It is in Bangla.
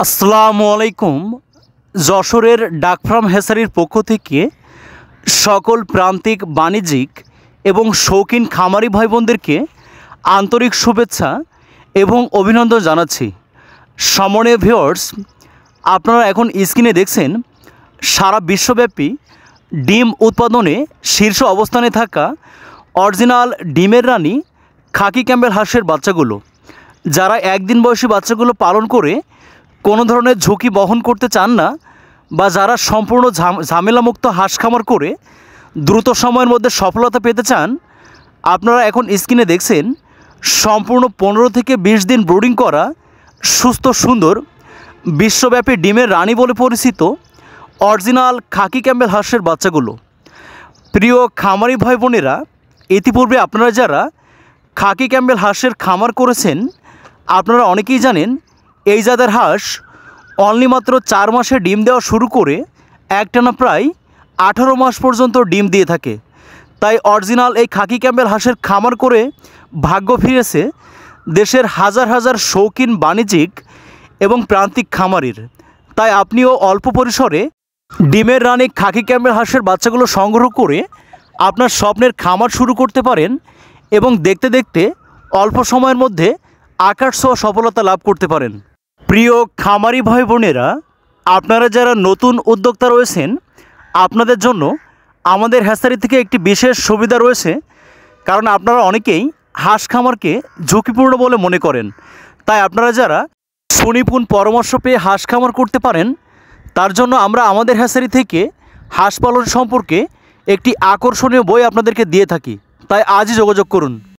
আসসালামু আলাইকুম। যশোরের ডাক ফার্ম হ্যাচারির পক্ষ থেকে সকল প্রান্তিক বাণিজ্যিক এবং শৌখিন খামারি ভাই বোনদেরকে আন্তরিক শুভেচ্ছা এবং অভিনন্দন জানাচ্ছি। সম্মানীয় ভিউয়ার্স, আপনারা এখন স্ক্রিনে দেখছেন সারা বিশ্বব্যাপী ডিম উৎপাদনে শীর্ষ অবস্থানে থাকা অরিজিনাল ডিমের রানী খাকি ক্যাম্বেল হাঁসের বাচ্চাগুলো। যারা একদিন বয়সী বাচ্চাগুলো পালন করে কোনো ধরনের ঝুঁকি বহন করতে চান না, বা যারা সম্পূর্ণ ঝামেলামুক্ত হাঁস খামার করে দ্রুত সময়ের মধ্যে সফলতা পেতে চান, আপনারা এখন স্ক্রিনে দেখছেন সম্পূর্ণ 15 থেকে 20 দিন ব্রুডিং করা সুস্থ সুন্দর বিশ্বব্যাপী ডিমের রানী বলে পরিচিত অরিজিনাল খাকি ক্যাম্বেল হাঁসের বাচ্চাগুলো। প্রিয় খামারি ভাই বোনেরা, ইতিপূর্বে আপনারা যারা খাকি ক্যাম্বেল হাঁসের খামার করেছেন, আপনারা অনেকেই জানেন এই জাতের হাঁস অনলি মাত্র 4 মাসে ডিম দেওয়া শুরু করে একটানা প্রায় 18 মাস পর্যন্ত ডিম দিয়ে থাকে। তাই অরিজিনাল এই খাকি ক্যাম্বেল হাঁসের খামার করে ভাগ্য ফিরেছে দেশের হাজার হাজার শৌখিন বাণিজ্যিক এবং প্রান্তিক খামারির। তাই আপনিও অল্প পরিসরে ডিমের রানী খাকি ক্যাম্বেল হাঁসের বাচ্চাগুলো সংগ্রহ করে আপনার স্বপ্নের খামার শুরু করতে পারেন এবং দেখতে দেখতে অল্প সময়ের মধ্যে আকাশ ছোঁয়া সফলতা লাভ করতে পারেন। প্রিয় খামারি ভাই বোনেরা, আপনারা যারা নতুন উদ্যোক্তা রয়েছেন, আপনাদের জন্য আমাদের হ্যাচারি থেকে একটি বিশেষ সুবিধা রয়েছে। কারণ আপনারা অনেকেই হাঁস খামারকে ঝুঁকিপূর্ণ বলে মনে করেন। তাই আপনারা যারা সুনিপুণ পরামর্শ পেয়ে হাঁস খামার করতে পারেন, তার জন্য আমরা আমাদের হ্যাচারি থেকে হাঁস পালন সম্পর্কে একটি আকর্ষণীয় বই আপনাদেরকে দিয়ে থাকি। তাই আজই যোগাযোগ করুন।